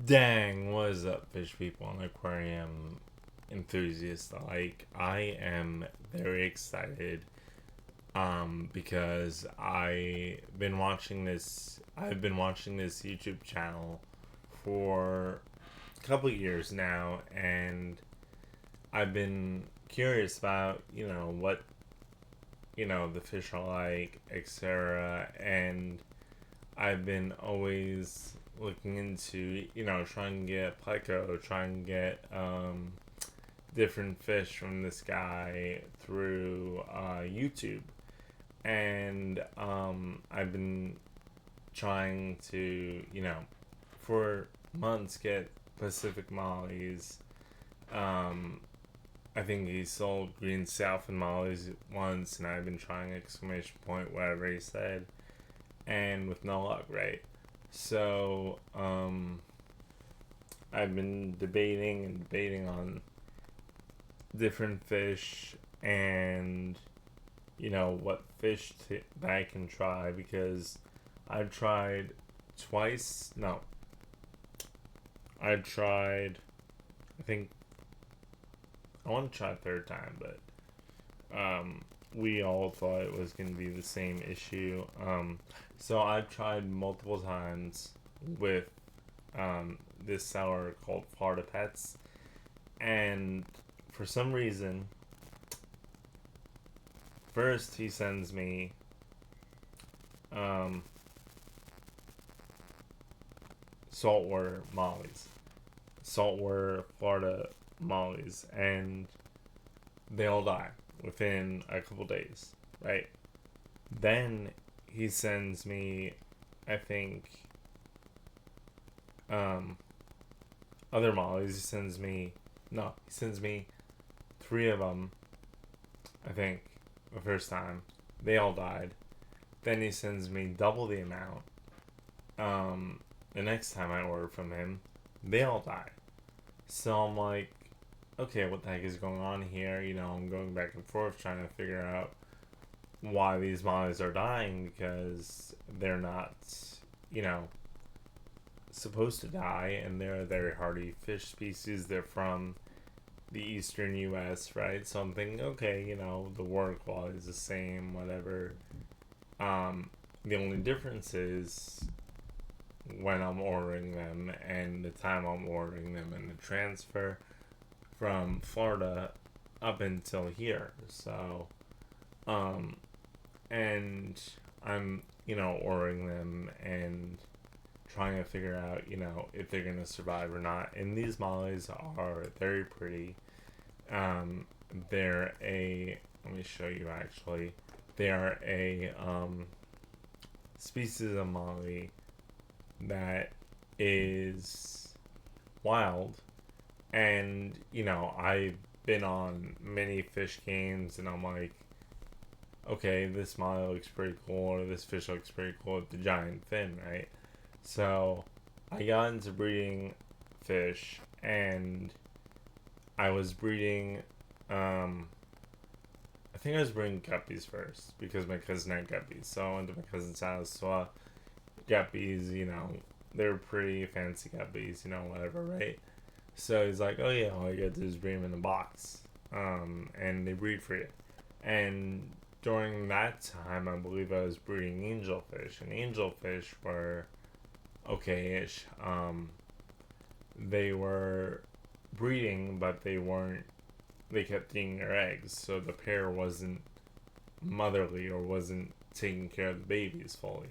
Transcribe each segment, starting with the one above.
Dang, what is up, fish people and aquarium enthusiasts? Like, I am very excited because I've been watching this YouTube channel for a couple years now, and I've been curious about, what, the fish are like, etc. And I've been always looking into, trying to get pleco, trying to get different fish from this guy through YouTube. And I've been trying to, for months get Pacific mollies. Um, I think he sold green south and mollies once, and I've been trying exclamation point, whatever he said, and with no luck, right? So, I've been debating and debating on different fish and, what fish that I can try because I've tried twice. No, I've tried, I think, I want to try a third time, but we all thought it was going to be the same issue. So I've tried multiple times with this seller called Florida Pets, and for some reason, first he sends me um, saltwater mollies, saltwater Florida mollies, and they all die within a couple days, right? Then he sends me, I think, um, other mollies. He sends me three of them, I think, the first time. They all died. Then he sends me double the amount. The next time I order from him, they all die. So I'm like, okay, what the heck is going on here? I'm going back and forth trying to figure out why these mollies are dying because they're not, you know, supposed to die, and they're a very hardy fish species. They're from the eastern U.S., right? So I'm thinking, okay, the water quality is the same, whatever. The only difference is when I'm ordering them and the time I'm ordering them and the transfer from Florida up until here. So, and I'm, ordering them and trying to figure out, if they're going to survive or not. And these mollies are very pretty. They're let me show you actually. They are a species of molly that is wild. And, I've been on many fish games and I'm like, okay, this molly looks pretty cool, or this fish looks pretty cool with the giant fin, right? So I got into breeding fish, and I was breeding, I think I was breeding guppies first because my cousin had guppies. So I went to my cousin's house, saw guppies, they were pretty fancy guppies, whatever, right? So he's like, oh yeah, all you gotta do is breed them in a box, and they breed for you. And during that time, I believe I was breeding angelfish, and angelfish were okay-ish. They were breeding, but they weren't. They kept eating their eggs, so the pair wasn't motherly or wasn't taking care of the babies fully.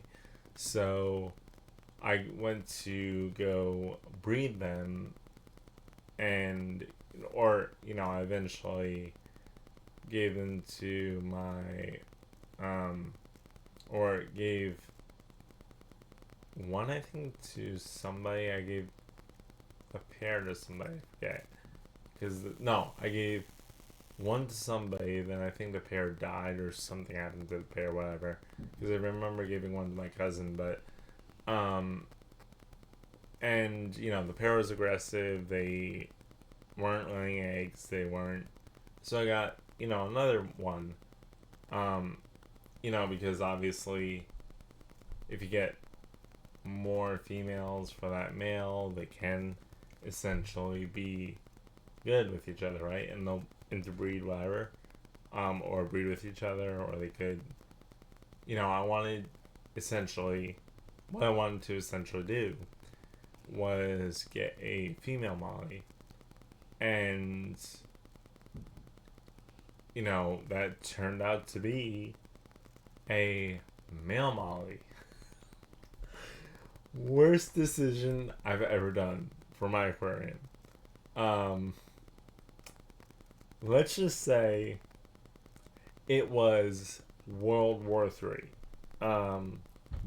So I went to go breed them, and I eventually gave them to my or gave one, I think, to somebody. I gave a pair to somebody, I forget. No, I gave one to somebody, then I think the pair died or something happened to the pair, whatever. Because I remember giving one to my cousin, but and the pair was aggressive. They weren't laying eggs. They weren't. So I got another one. Because obviously, if you get more females for that male, they can essentially be good with each other, right? And they'll interbreed, whatever, or breed with each other, or they could, I wanted essentially, what I wanted to essentially do was get a female molly, and that turned out to be a male molly. Worst decision I've ever done for my aquarium. Um, let's just say it was World War III.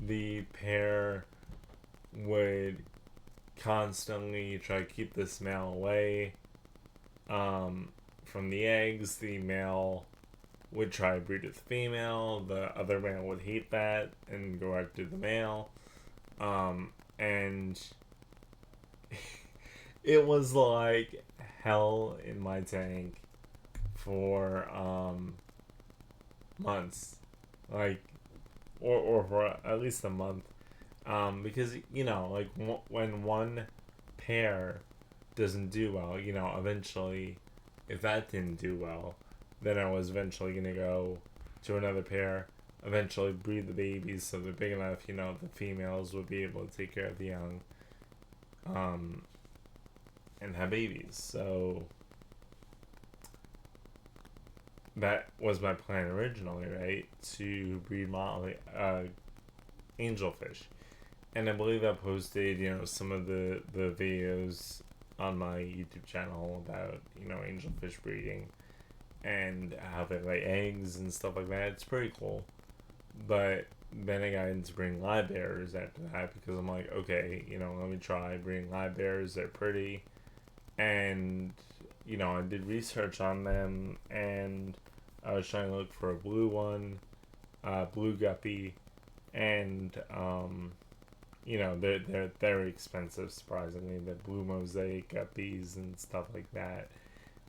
The pair would constantly try to keep this male away from the eggs. The male would try to breed with the female. The other male would hate that and go after the male. And it was like hell in my tank for months, like, or for at least a month, because like when one pair doesn't do well, eventually, if that didn't do well, then I was eventually gonna go to another pair, eventually breed the babies so they're big enough, the females would be able to take care of the young, and have babies. So that was my plan originally, right? To breed molly, angelfish. And I believe I posted, some of the videos on my YouTube channel about, angelfish breeding and how they lay eggs and stuff like that. It's pretty cool. But then I got into breeding live bears after that because I'm like, okay, let me try breeding live bears. They're pretty. And, I did research on them, and I was trying to look for a blue one, blue guppy, and, they're very expensive, surprisingly. The blue mosaic guppies and stuff like that.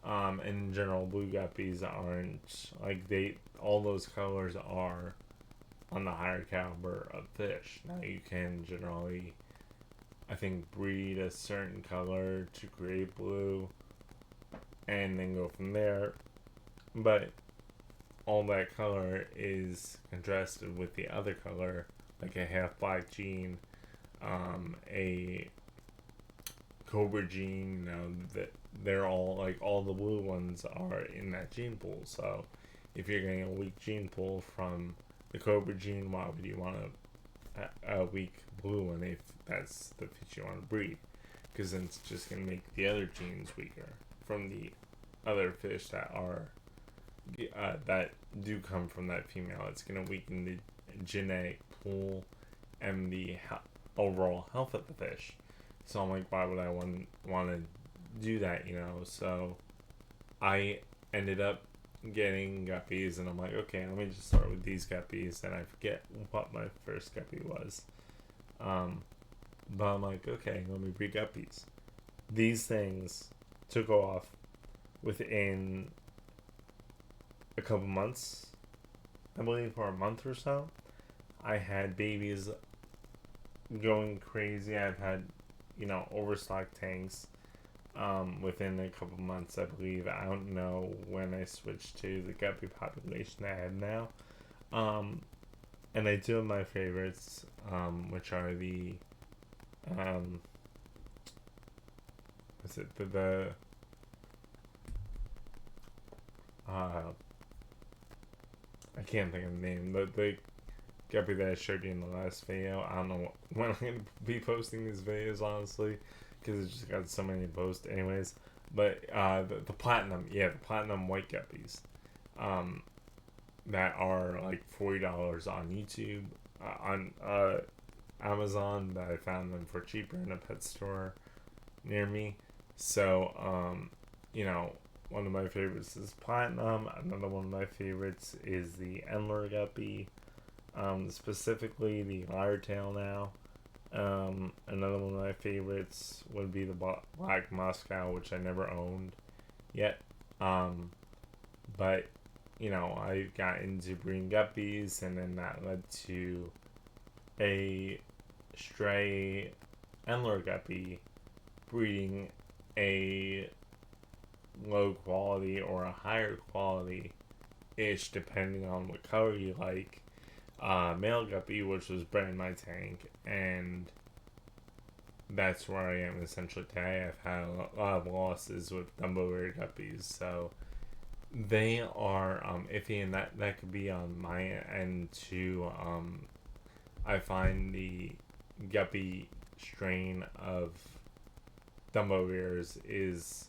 And in general, blue guppies aren't, like, all those colors are on the higher caliber of fish. Now, you can generally, I think, breed a certain color to create blue and then go from there. But all that color is contrasted with the other color, like a half black gene, a cobra gene, that they're all, like, all the blue ones are in that gene pool. So if you're getting a weak gene pool from the cobra gene, why would you want a weak blue one if that's the fish you want to breed? Because then it's just going to make the other genes weaker from the other fish that are that do come from that female. It's going to weaken the genetic pool and the overall health of the fish. So I'm like, why would I want to do that? So I ended up getting guppies, and I'm like, okay, let me just start with these guppies, and I forget what my first guppy was. But I'm like, okay, let me breed guppies. These things took off within a couple months, I believe, or a month or so. I had babies going crazy. I've had, overstocked tanks within a couple months, I believe. I don't know when I switched to the guppy population I have now. And I do have my favorites, which are the what's it, the I can't think of the name. The guppy that I showed you in the last video. I don't know when I'm going to be posting these videos, honestly, because it's just got so many posts anyways. But the platinum, the platinum white guppies, that are like $40 on YouTube, on Amazon, but I found them for cheaper in a pet store near me. So, one of my favorites is platinum. Another one of my favorites is the Endler guppy, specifically the lyre-tail now. Another one of my favorites would be the black Moscow, which I never owned yet. But, I got into breeding guppies, and then that led to a stray Endler guppy breeding a low quality or a higher quality ish, depending on what color you like, male guppy, which was bred in my tank, and that's where I am essentially today. I've had a lot of losses with Dumbo guppies, so they are iffy, and that could be on my end too. I find the guppy strain of Dumbo Rears is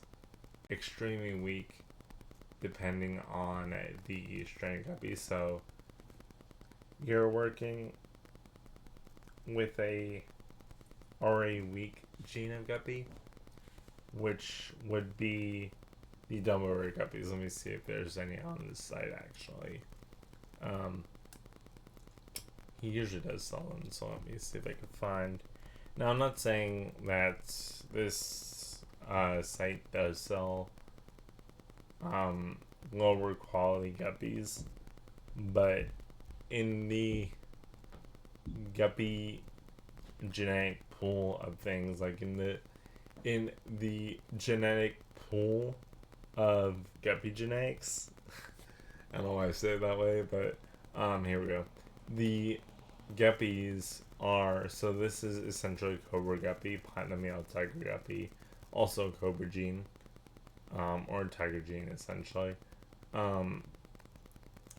extremely weak depending on the strain guppy. So you're working with a already weak gene of guppy, which would be the Dumbo Rear guppies. Let me see if there's any on this site actually. He usually does sell them, so let me see if I can find. Now, I'm not saying that this site does sell lower quality guppies, but in the guppy genetic pool of things, like in the genetic pool of guppy genetics, I don't know why I say it that way, but here we go. The guppies are, so this is essentially Cobra Guppy, Platinum Male Tiger Guppy, also Cobra Gene, or Tiger Gene essentially. I'm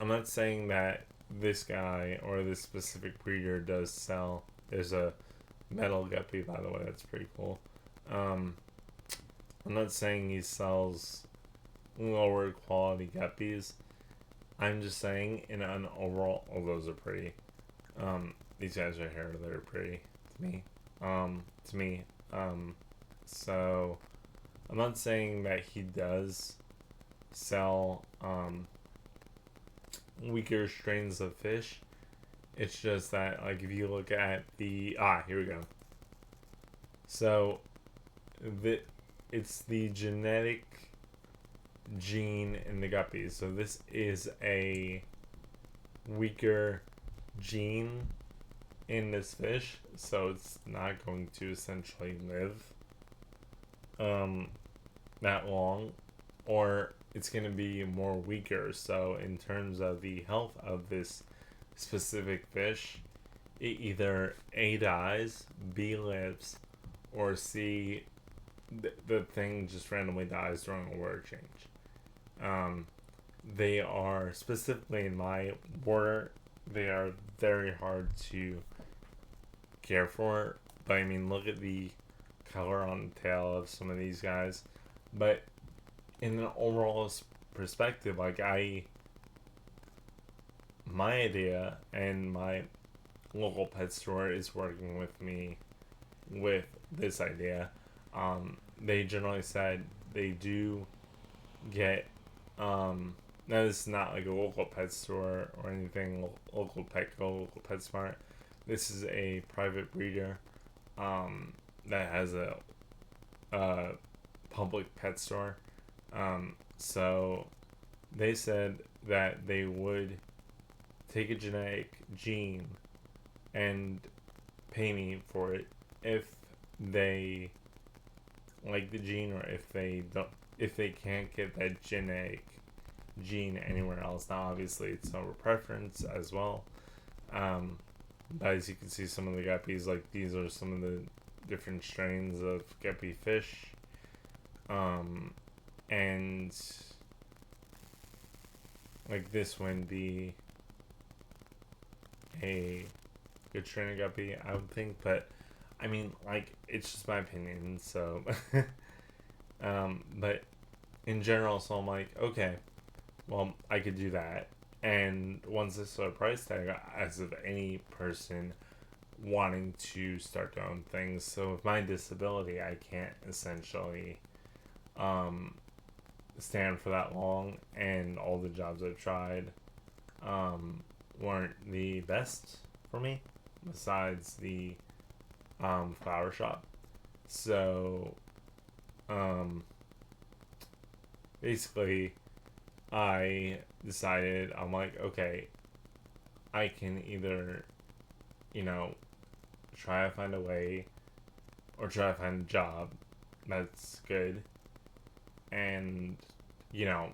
not saying that this guy or this specific breeder does sell. There's a metal guppy, by the way, that's pretty cool. I'm not saying he sells lower quality guppies. I'm just saying in an overall, oh, those are pretty. These guys right here, they're pretty to me. So I'm not saying that he does sell weaker strains of fish. It's just that, like, if you look at the here we go. So it's the genetic gene in the guppies. So this is a weaker gene in this fish, so it's not going to essentially live that long, or it's going to be more weaker. So in terms of the health of this specific fish, it either A, dies, B, lives, or C, the thing just randomly dies during a water change. They are, specifically in my water, they are very hard to care for. But I mean, look at the color on the tail of some of these guys. But in an overall perspective, like, my idea and my local pet store is working with me with this idea. They generally said they do get now this is not like a local pet store or anything, local Petco, local PetSmart. This is a private breeder that has a public pet store. So they said that they would take a genetic gene and pay me for it if they like the gene, or if they can't get that genetic gene anywhere else. Now obviously it's over preference as well, but as you can see, some of the guppies, like, these are some of the different strains of guppy fish, and like this wouldn't be a good strain of guppy, I would think, but I mean, like, it's just my opinion, so but in general, so I'm like, okay, well, I could do that. And once I saw a price tag, as of any person wanting to start their own things, so with my disability, I can't essentially stand for that long, and all the jobs I've tried weren't the best for me, besides the flower shop. So basically I decided, I'm like, okay, I can either, try to find a way or try to find a job that's good and, you know,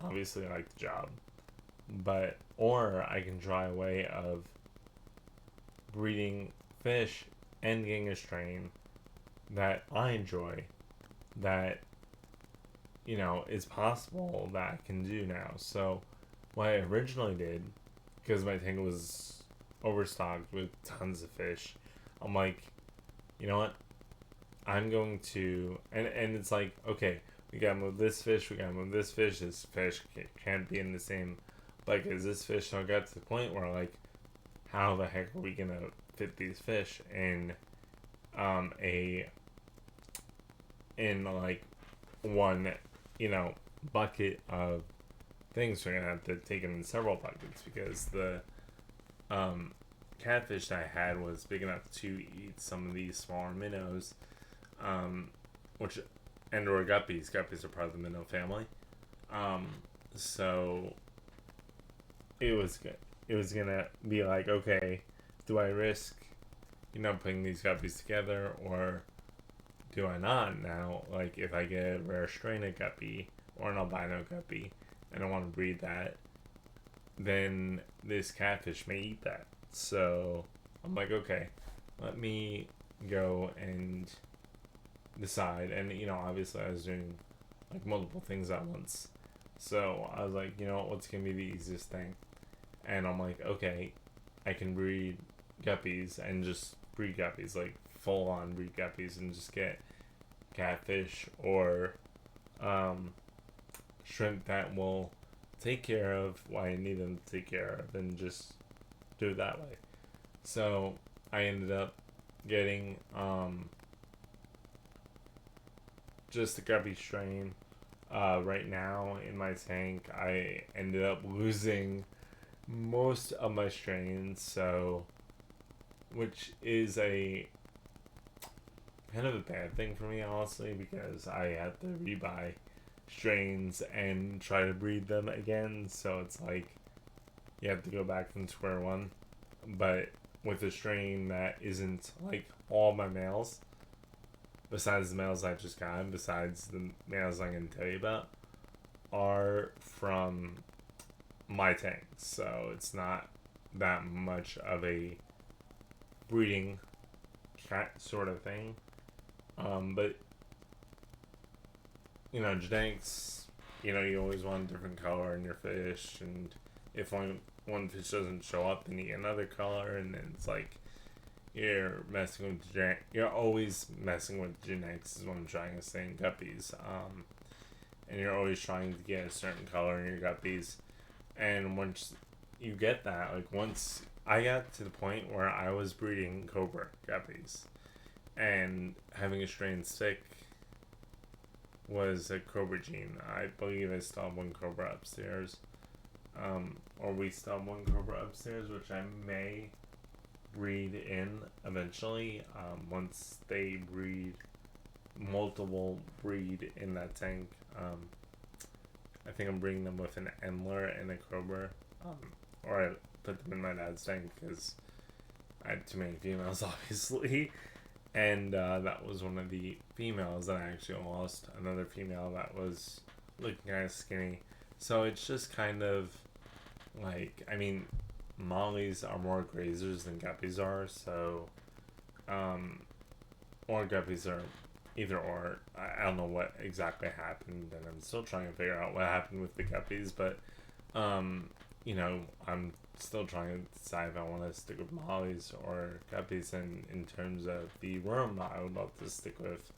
obviously I like the job. But, or I can try a way of breeding fish and getting a strain that I enjoy, that, you know, is possible that I can do now. So, what I originally did, because my tank was overstocked with tons of fish, I'm like, you know what? I'm going to, and it's like, okay, we gotta move this fish, we gotta move this fish. This fish can't be in the same, like, is this fish? So I got to the point where, like, how the heck are we gonna fit these fish in, a, in like one, you know, bucket of things? We're gonna have to take them in several buckets because the, catfish that I had was big enough to eat some of these smaller minnows, which, and or guppies. Guppies are part of the minnow family. So it was good. It was gonna be like, okay, do I risk, you know, putting these guppies together, or do I not? Now, like, if I get a rare strain of guppy or an albino guppy, and I want to breed that, then this catfish may eat that. So I'm like, okay, let me go and decide. And, you know, obviously I was doing like multiple things at once. So I was like, you know, what's going to be the easiest thing? And I'm like, okay, I can breed guppies and just breed guppies, like full on breed guppies, and just get catfish or shrimp that will take care of what I need them to take care of, and just do it that way. So I ended up getting just a guppy strain. Right now in my tank, I ended up losing most of my strains, so, which is a kind of a bad thing for me, honestly, because I have to rebuy strains and try to breed them again. So it's like you have to go back from square one. But with a strain that isn't like all my males, besides the males I just got, besides the males I'm going to tell you about, are from my tank. So it's not that much of a breeding cat sort of thing. But, you know, genetics, you know, you always want a different color in your fish, and if one fish doesn't show up, then you get another color, and then it's like you're messing with you're always messing with genetics is what I'm trying to say in guppies. And you're always trying to get a certain color in your guppies, and once you get that, like, once I got to the point where I was breeding cobra guppies, and having a strain stick was a cobra gene. I believe I still have one cobra upstairs. Or we still have one cobra upstairs, which I may breed in eventually. Once they multiple breed in that tank. I think I'm breeding them with an Endler and a cobra. Or I put them in my dad's tank because I had too many females, obviously. And that was one of the females that I actually lost. Another female that was looking kind of skinny. So it's just kind of like, I mean, mollies are more grazers than guppies are. So, or guppies are either or. I don't know what exactly happened, and I'm still trying to figure out what happened with the guppies. But, you know, I'm still trying to decide if I want to stick with mollies or guppies. And in terms of the worm, I would love to stick with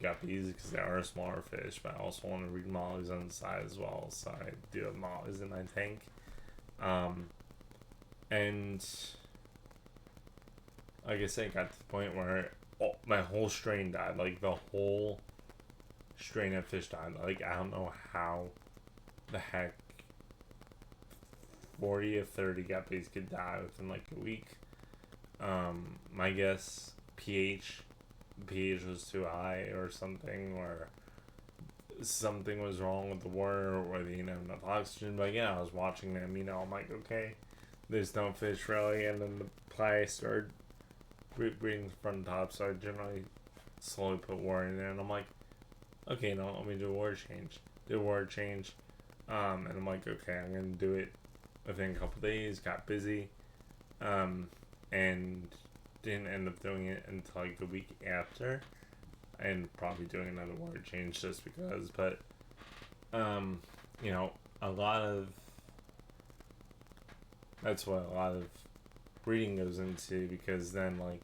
guppies because they are a smaller fish, but I also want to breed mollies on the side as well. So I do have mollies in my tank. And like I said, got to the point where my whole strain died. Like, the whole strain of fish died. Like, I don't know how the heck 40 or 30 guppies could die within like a week. My guess, pH was too high or something, or something was wrong with the water, or they didn't have enough oxygen. But yeah, I was watching them, you know, I'm like, okay, there's no fish really. And then the play started breeding from the top, so I generally slowly put word in there, and I'm like, okay, no, let me do a word change. Do a word change, and I'm like, okay, I'm gonna do it within a couple days. Got busy, and didn't end up doing it until like a week after, and probably doing another word change just because. But you know, a lot of that's what a lot of breeding goes into, because then like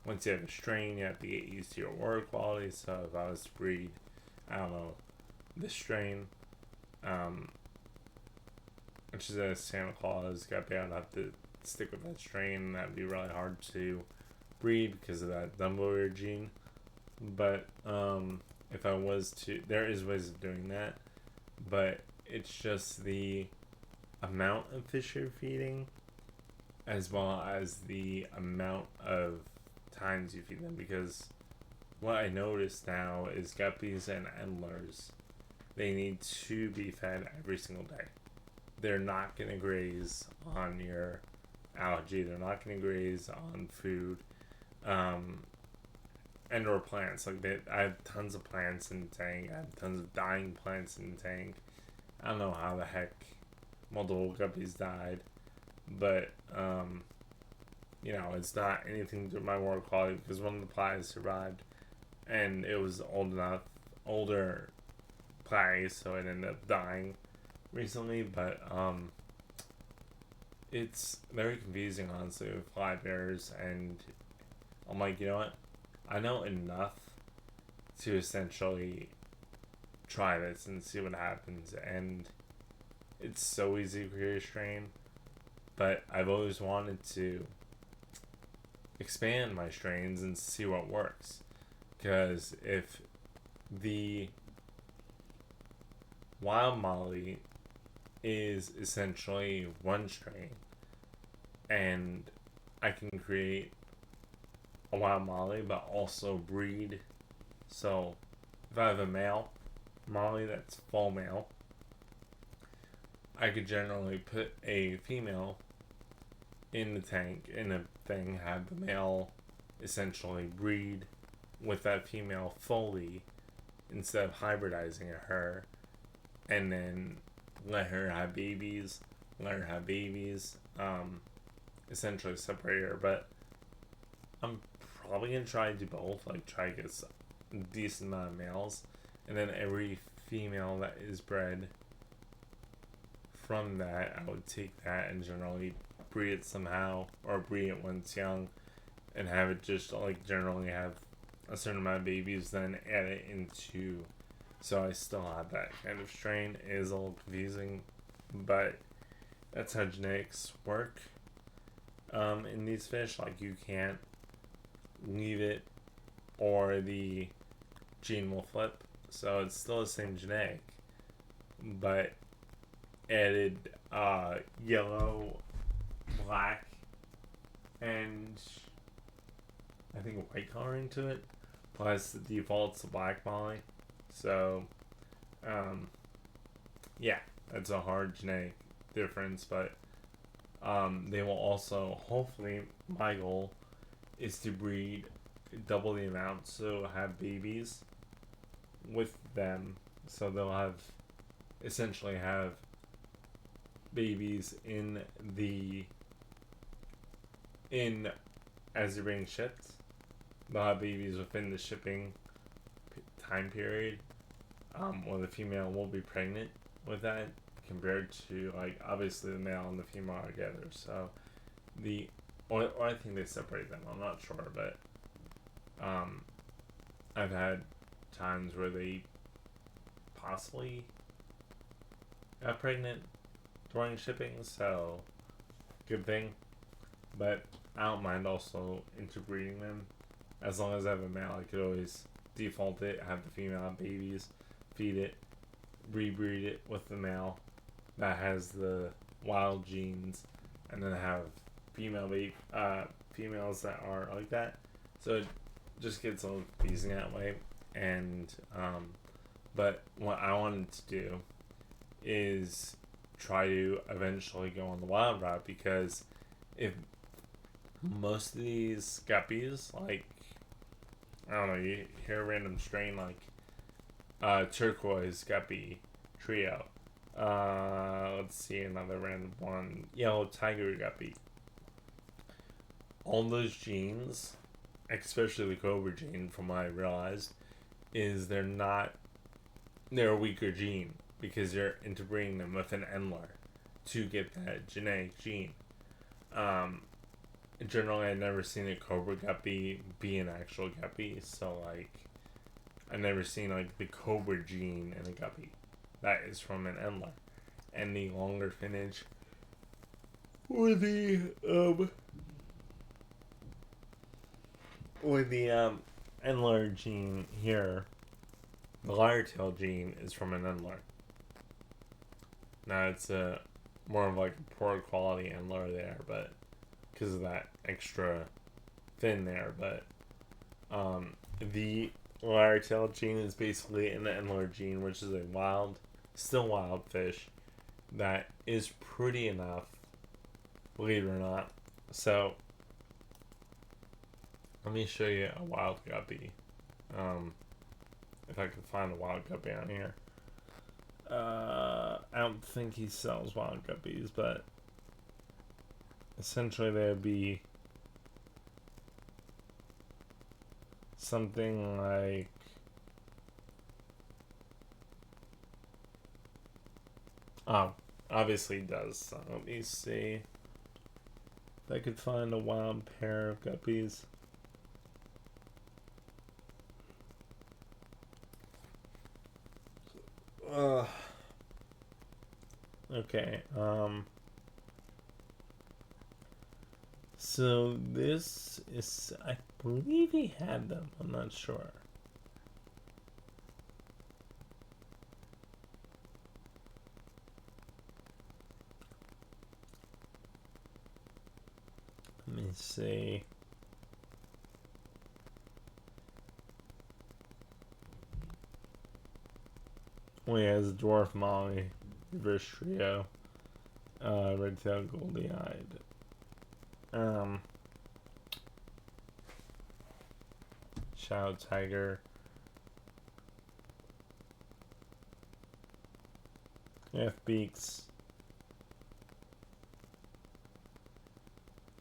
once you have a strain, you have to get used to your word quality. So if I was to breed, I don't know, this strain, um, which is a Santa Claus, got to be able to have to stick with that strain. That'd be really hard to breed because of that Dumbledore gene. But if I was to, there is ways of doing that, but it's just the amount of fish you're feeding, as well as the amount of times you feed them. Because what I notice now is guppies and endlers, they need to be fed every single day. They're not going to graze on your algae. They're not going to graze on food, and or plants. Like I have tons of plants in the tank. I have tons of dying plants in the tank. I don't know how the heck multiple guppies died, but you know, it's not anything to do with my water quality, because one of the platies survived, and it was older platies, so it ended up dying recently. But it's very confusing, honestly, with fly bears, and I'm like, you know what? I know enough to essentially try this and see what happens, and it's so easy to create a strain, but I've always wanted to expand my strains and see what works. Because if the wild molly is essentially one strain, and I can create a wild molly but also breed, so if I have a male molly that's full male, I could generally put a female in the tank, in a thing, have the male essentially breed with that female fully instead of hybridizing her, and then let her have babies, essentially separate her. But I'm probably gonna try to do both, like try to get a decent amount of males, and then every female that is bred from that, I would take that and generally breed it somehow, or breed it when it's young, and have it just like generally have a certain amount of babies, then add it into, so I still have that kind of strain. It is a little confusing, but that's how genetics work in these fish. Like, you can't leave it or the gene will flip, so it's still the same genetic, but added yellow, black, and I think white coloring to it, plus the default's the black molly. So yeah, that's a hard genetic difference, but they will also, hopefully, my goal is to breed double the amount, so have babies with them, so they'll have essentially have babies in as they're being shipped. They'll have babies within the shipping time period, where the female will be pregnant with that, compared to, like, obviously the male and the female are together. So or I think they separate them, I'm not sure, but I've had times where they possibly got pregnant during shipping, so good thing. But I don't mind also interbreeding them. As long as I have a male, I could always default it, have the female have babies, feed it, rebreed it with the male that has the wild genes, and then have females that are like that. So it just gets a little confusing that way. And but what I wanted to do is try to eventually go on the wild route, because if most of these guppies, like, I don't know, you hear a random strain like turquoise guppy trio. Let's see another random one. Yellow tiger guppy. All those genes, especially the cobra gene, from what I realized, is they're a weaker gene because you're interbreeding them with an Endler to get that genetic gene. Um, Generally, I've never seen a cobra guppy be an actual guppy, so like, I've never seen like the cobra gene in a guppy. That is from an Endler, and the longer finnage, or the Endler gene here, the lyre tail gene is from an Endler. Now it's a more of like a poor quality Endler there, but because of that extra fin there, but the lyre tail gene is basically an Endler gene, which is a still wild fish that is pretty enough, believe it or not. So let me show you a wild guppy. If I can find a wild guppy on here. I don't think he sells wild guppies, but essentially there'd be something like obviously he does. So let me see if I could find a wild pair of guppies. Okay. So this is, I believe he had them. I'm not sure. Let me see. Oh, he has dwarf molly, reverse trio, red tail goldie eyed. Shadow tiger. F beaks.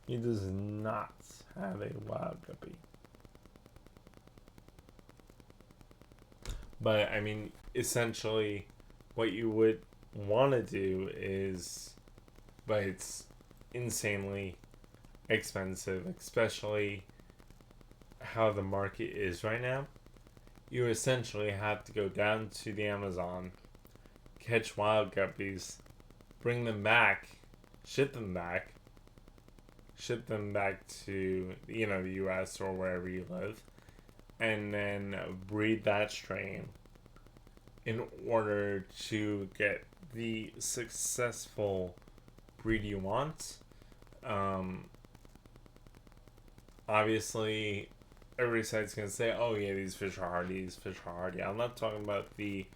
He does not have a wild guppy. But I mean, essentially, what you would want to do is, but it's insanely expensive, especially how the market is right now. You essentially have to go down to the Amazon, catch wild guppies, bring them back, ship them back to the U.S. or wherever you live, and then breed that strain in order to get the successful breed you want. Obviously, every site's gonna say, "Oh yeah, these fish are hardy. These fish are hardy." I'm not talking about the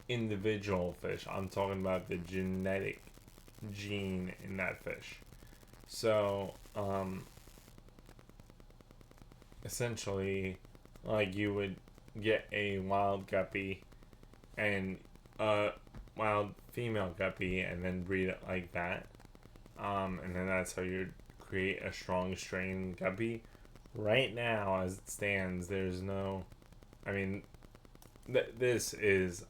individual fish. I'm talking about the genetic gene in that fish. So, essentially, like you would get a wild guppy and a wild female guppy and then breed it like that. And then that's how you create a strong strain guppy. Right now, as it stands, there's no. I mean, this is.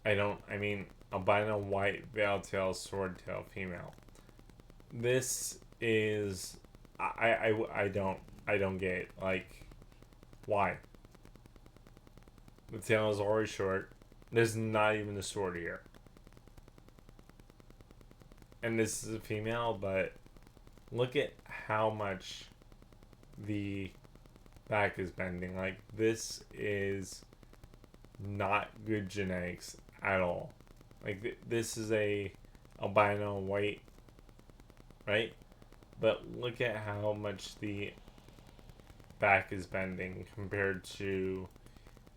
Albino white veil-tail swordtail female. This is. I don't get it. Like, why? The tail is already short. There's not even a sword here. And this is a female, but look at how much the back is bending. Like, this is not good genetics at all. Like, this is a albino white, right? But look at how much the back is bending compared to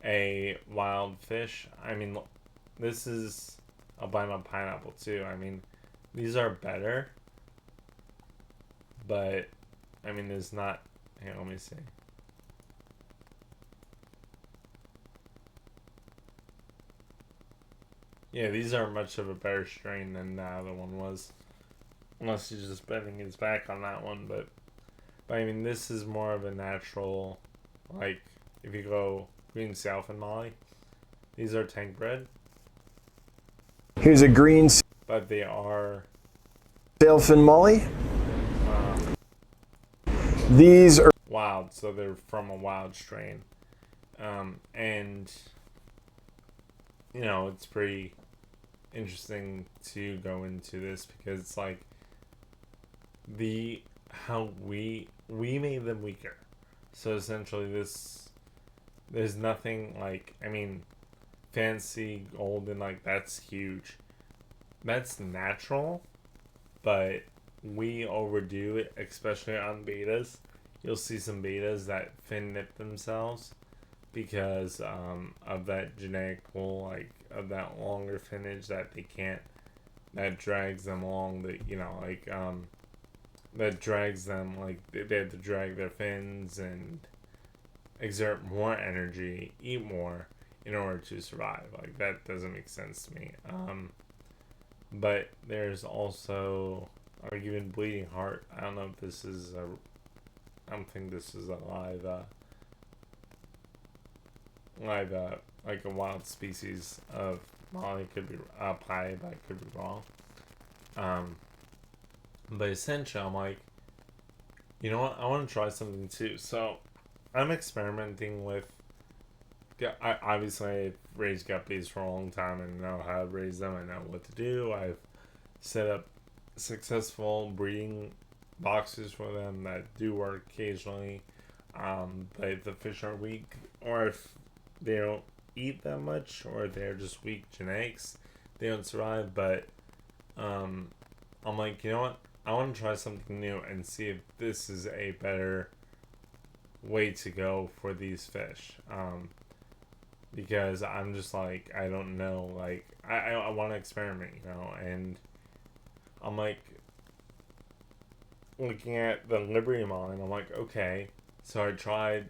a wild fish. I mean, this is albino pineapple too. I mean, these are better, but I mean, there's not. Here, let me see. Yeah, these are much of a better strain than the other one was. Unless he's just betting his back on that one, but I mean, this is more of a natural, like, if you go green south and Molly, these are tank bred, Here's a green but they are sailfin molly. uh, These are wild, so they're from a wild strain. And, you know, it's pretty interesting to go into this because it's like the how we made them weaker. So essentially, there's nothing like, I mean, fancy golden, like, that's huge. That's natural, but we overdo it, especially on betas. You'll see some betas that fin nip themselves because of that genetic pool, like of that longer finnage that they can't, that drags them along the, that drags them, like they have to drag their fins and exert more energy, eat more in order to survive. Like, that doesn't make sense to me. But there's also, like, even bleeding heart. I don't know if this is a. I don't think this is a like a wild species of molly. Could be pie, but I could be wrong. Um, but essentially, I'm like, you know what? I want to try something too. So, I'm experimenting with. I obviously I've raised guppies for a long time and know how to raise them. I know what to do. I've set up successful breeding boxes for them that do work occasionally. But if the fish are weak, or if they don't eat that much, or they're just weak genetics, they don't survive. But I'm like, you know what? I want to try something new and see if this is a better way to go for these fish. Because I'm just like, I don't know, like, I want to experiment, and I'm like, looking at the Liberty Mine, I'm like, okay, so I tried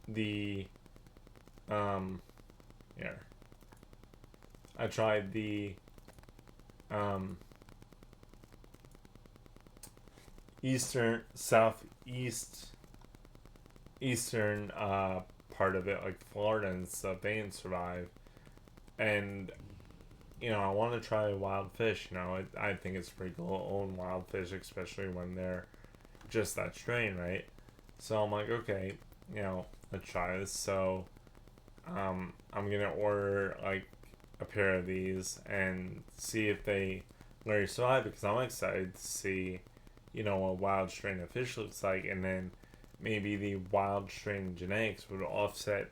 the, here, I tried the, eastern part of it, like Florida and stuff. They didn't survive, and I want to try wild fish. I think it's pretty cool to own wild fish, especially when they're just that strain, right? So I'm like, okay, let's try this. So I'm gonna order like a pair of these and see if they really survive, because I'm excited to see what wild strain of fish looks like, and then maybe the wild strain genetics would offset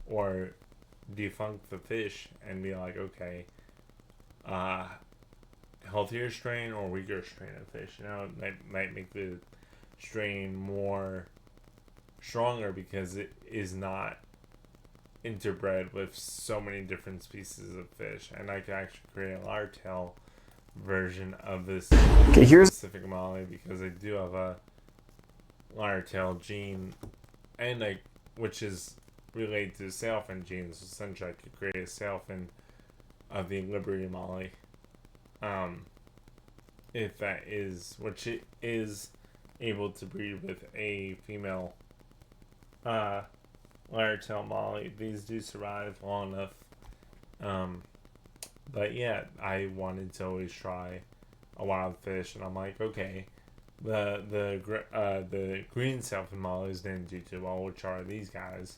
or defunct the fish and be like, okay, healthier strain or weaker strain of fish. It might make the strain more stronger because it is not interbred with so many different species of fish, and I can actually create a lartail version of this specific molly, because I do have a lartail gene, and which is related to the sailfin genes. So essentially, I could create a sailfin of the Liberty molly, if that is, which it is able to breed with a female lartail molly. These do survive long enough. But yeah, I wanted to always try a wild fish, and I'm like, okay, the green sailfin mollies didn't do too well, which are these guys,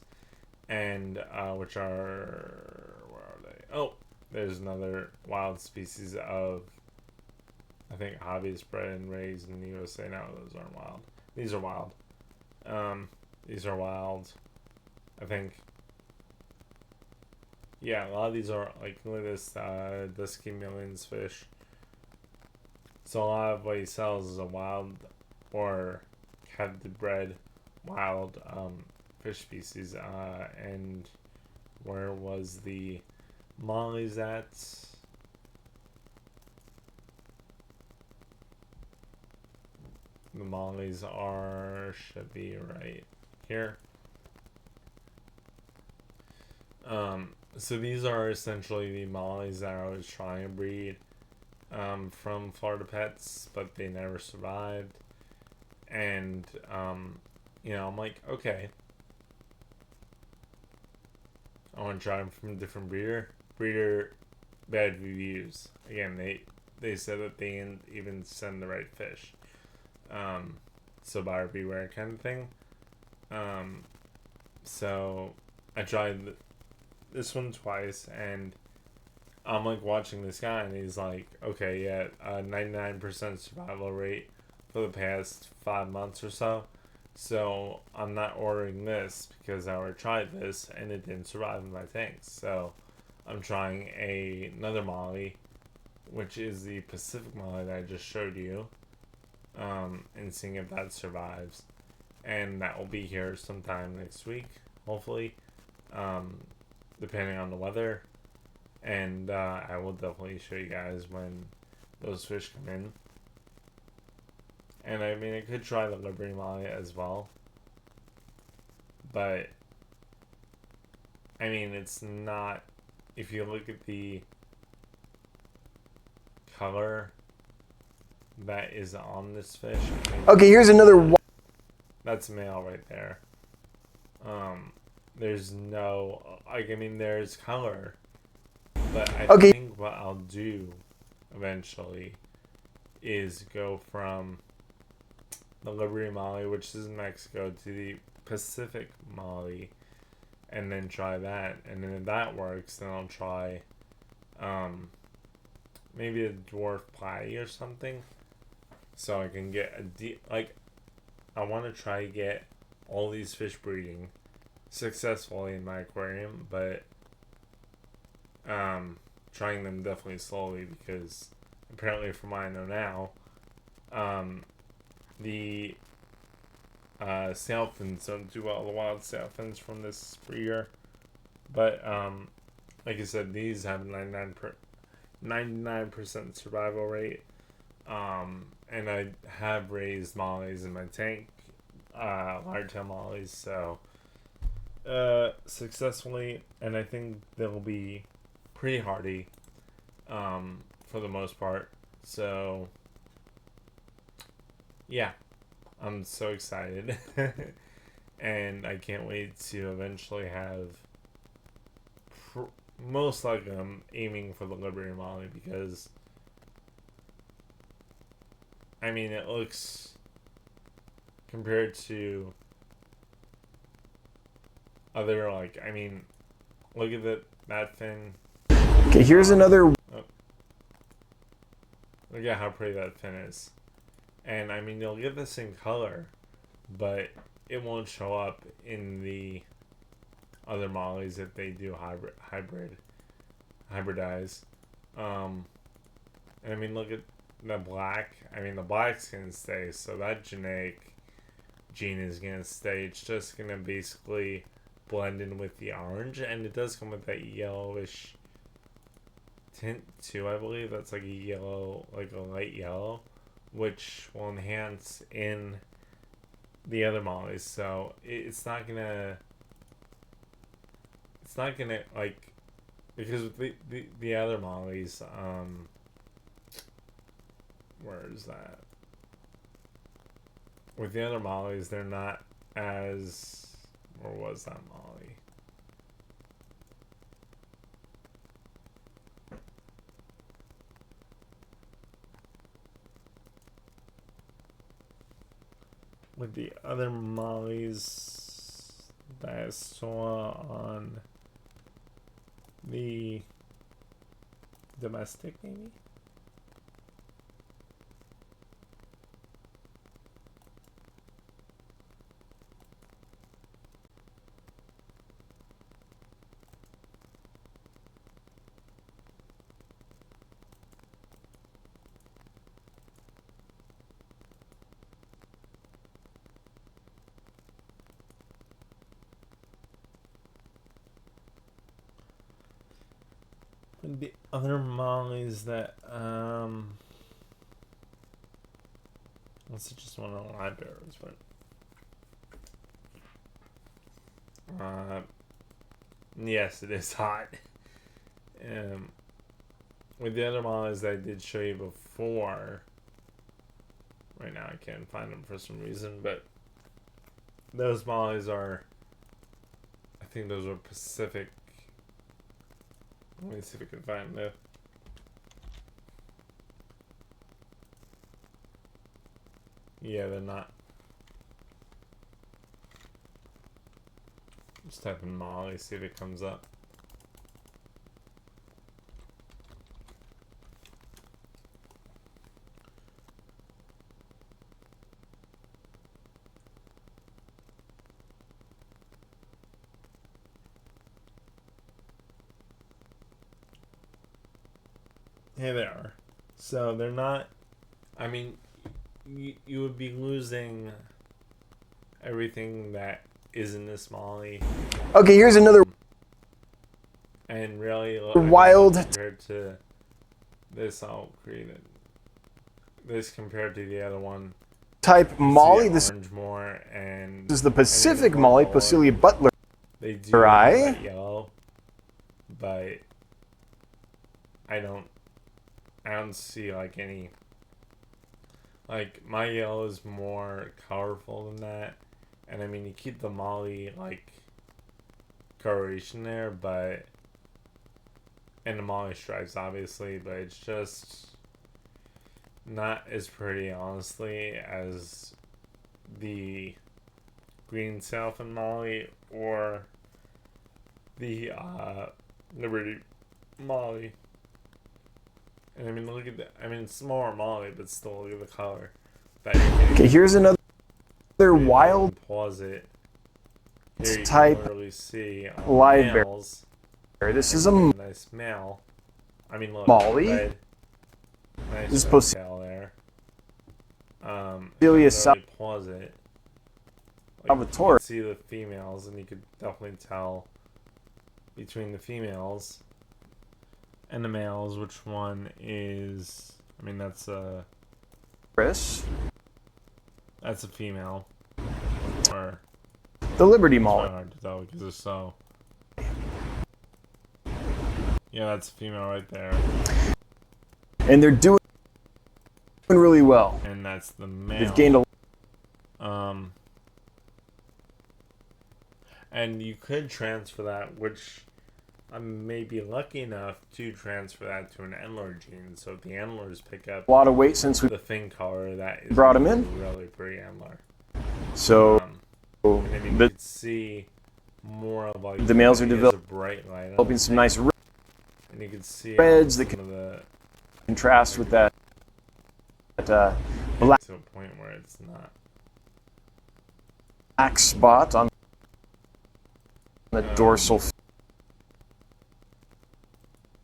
and which are, where are they? Oh, there's another wild species of, I think, hobbyist bred and raised in the USA. No, those aren't wild. These are wild. These are wild. I think. Yeah, a lot of these are, like, look at this, Dusky Millions fish. So a lot of what he sells is a wild or captive bred wild fish species. And where was the mollies at? the mollies should be right here. So these are essentially the mollies that I was trying to breed from Florida Pets, but they never survived. And I'm like, okay, I want to try them from a different breeder. Bad reviews. Again, they said that they didn't even send the right fish. So buyer beware kind of thing. So I tried this one twice, and I'm like watching this guy, and he's like, okay, yeah, 99% survival rate for the past 5 months or so. So I'm not ordering this because I already tried this and it didn't survive in my tanks. So I'm trying another molly, which is the Pacific molly that I just showed you, and seeing if that survives. And that will be here sometime next week, hopefully, depending on the weather. And I will definitely show you guys when those fish come in. And I mean, I could try the Liberty Molly as well. But, I mean, it's not, if you look at the color that is on this fish. Okay, here's another. That's male right there. There's no, like, I mean, there's color. But I think what I'll do eventually is go from the Liberty Molly, which is in Mexico, to the Pacific Molly, and then try that. And then if that works, then I'll try maybe a dwarf platy or something, so I can get I want to try to get all these fish breeding successfully in my aquarium, but trying them definitely slowly, because apparently from what I know now, the sailfins don't do well, the wild sailfins from this breeder. But like I said, these have 99% survival rate. And I have raised mollies in my tank, large-tail mollies, so successfully, and I think they'll be pretty hardy for the most part. So yeah, I'm so excited. And I can't wait to eventually have, most likely I'm aiming for the Liberty Molly, because I mean, it looks, compared to other, like, I mean, look at that fin. Okay, here's another. Oh, look at how pretty that fin is. And I mean, you'll get the same color, but it won't show up in the other mollies if they do hybridize. And I mean, look at the black. I mean, the black's gonna stay, so that genetic gene is gonna stay. It's just gonna basically blend in with the orange, and it does come with that yellowish tint too, I believe. That's like a yellow, like a light yellow, which will enhance in the other mollies. So it's not gonna like, because the other mollies, where is that? With the other mollies, they're not as, where was that molly? With the other mollies that I saw on the domestic, maybe? The other mollies that Unless it's just one of the live bearers, but yes, it is hot. With the other mollies that I did show you before, right now I can't find them for some reason, but those mollies are, I think those are Pacific. Let me see if I can find them. Yeah, they're not. Just type in molly, see if it comes up. Here they are. So they're not, I mean, you would be losing everything that is in this molly. Okay, here's another And really, wild compared to this, I'll create it. This compared to the other one. type molly. This This more, and is the Pacific molly, Posilia butler. they do Right. have yellow, but I don't see like any. Like my yellow is more colorful than that, and I mean you keep the molly like coloration there, but and the molly stripes obviously, but it's just not as pretty honestly as the green Southern molly or the Liberty molly. And I mean, look at that. I mean, it's more molly, but still, look at the color. Okay, here's another wild. Pause it. Here you Type can literally see live males. bear. This is a Nice male. I mean, look. molly. Red. Nice This is red tail there. Posilia literally pause it. Like, you Salvatore. can see the females, and you could definitely tell between the females and the males which one is. I mean, that's a female, or the Liberty it's molly. hard to tell because they're so. Yeah, that's a female right there, And they're doing really well. and that's the male. They've gained a And you could transfer that, which I may be lucky enough to transfer that to an antler gene. So if the antlers pick up lot of weight since we the fin color, that is brought him in. really pretty antler. So And I mean, you the could see more of like the males are he has a bright light, developing some nice and you can see reds that some of the contrast with that black to a point where it's not. spot on the dorsal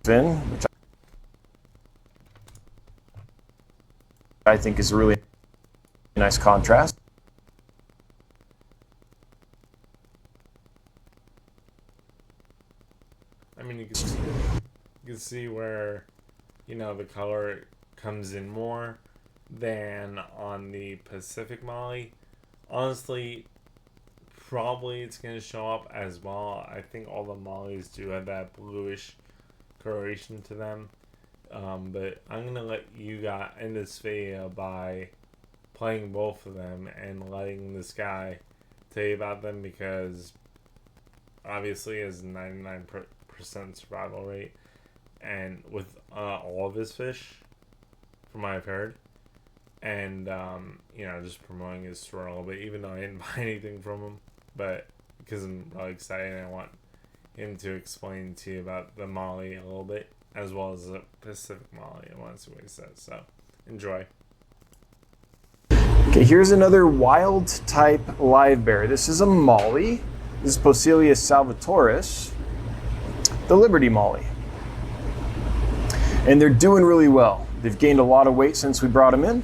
fin, which I think is a really nice contrast. I mean, you can see where, you know, the color comes in more than on the Pacific molly. Honestly, probably it's going to show up as well. I think all the mollies do have that bluish coloration to them. But I'm going to let you guys end this video by playing both of them and letting this guy tell you about them, because obviously he has a 99% survival rate, and with all of his fish, from what I've heard, and you know, just promoting his store a little bit, even though I didn't buy anything from him, but because I'm really excited and I want him to explain to you about the molly a little bit, as well as the Pacific molly. I want to see what he says, so enjoy. Okay, here's another wild type live bear. This is a molly. This is Posilia salvatoris, the Liberty molly. And they're doing really well. They've gained a lot of weight since we brought them in.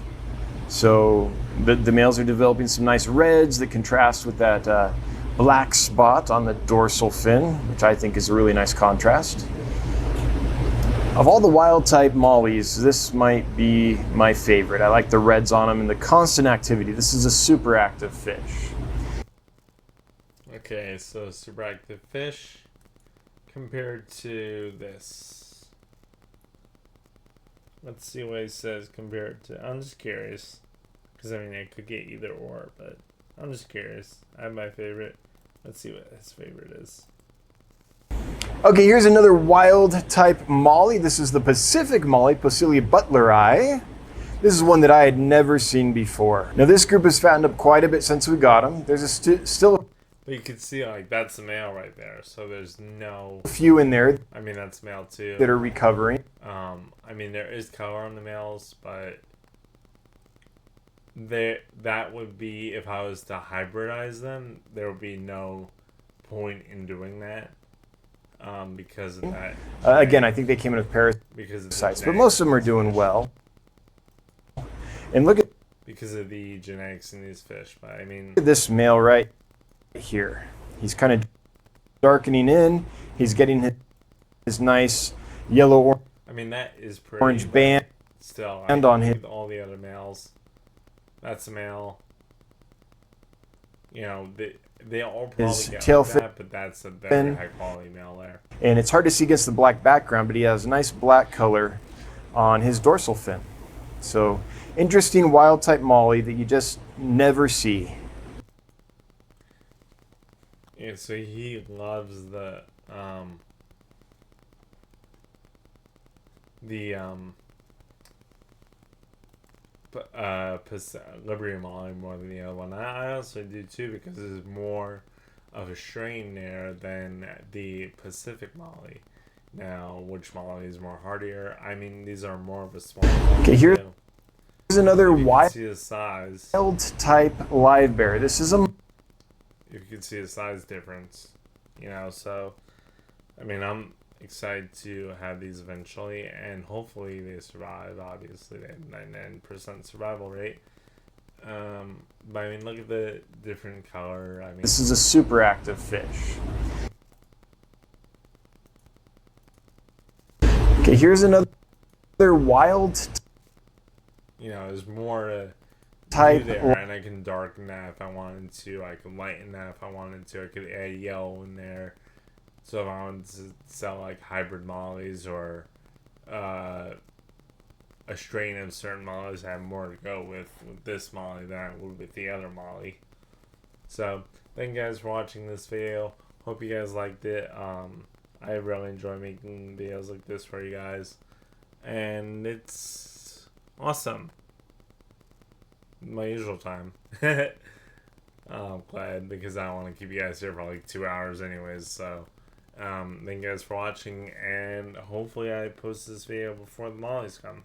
So the males are developing some nice reds that contrast with that black spot on the dorsal fin, which I think is a really nice contrast. Of all the wild type mollies, this might be my favorite. I like the reds on them and the constant activity. This is a super active fish. Okay, so super active fish compared to this. Let's see what he says compared to. I'm just curious. Because, I mean, I could get either or, but I'm just curious. I have my favorite. Let's see what his favorite is. Okay, here's another wild type molly. This is the Pacific molly, Posilia butleri. This is one that I had never seen before. Now, this group has fattened up quite a bit since we got them. There's still But you can see, like, that's the male right there. So there's no... a few in there I mean, that's male, too. that are recovering. I mean, there is color on the males, but... that would be, if I was to hybridize them, there would be no point in doing that. Because of that. Again, I think they came in with because of parasites, but most of them are doing well. And look at because of the genetics in these fish. But I mean, this male right here. He's kind of darkening in. He's getting his nice yellow I mean, that is pretty. orange band Still, on him. All the other males. That's a male. You know, they all probably His get tail like that, but that's a very fin. high quality male there. And it's hard to see against the black background, but he has a nice black color on his dorsal fin. So, interesting wild type molly that you just never see. Yeah, so he loves the Liberty Molly more than the other one. I also do too because there's more of a strain there than the Pacific Molly. Now, which Molly is more hardier? I mean, these are more of a small Molly. Okay, here's another you wild can see the size. type live bear. This is a If you can see the size difference, you know, so I mean, I'm excited to have these eventually, and hopefully they survive. Obviously, they have 99% survival rate. But I mean, look at the different color. I mean, this is a super active fish. Okay, here's another wild you know, there's more to type do there, and I can darken that if I wanted to. I can lighten that if I wanted to. I could add yellow in there. So if I wanted to sell like hybrid mollies or a strain of certain mollies, I have more to go with this molly than I would with the other molly. So thank you guys for watching this video. Hope you guys liked it. I really enjoy making videos like this for you guys, and it's awesome. My usual time. I'm glad because I don't want to keep you guys here for like 2 hours anyways. So thank you guys for watching, and hopefully I post this video before the mollies come.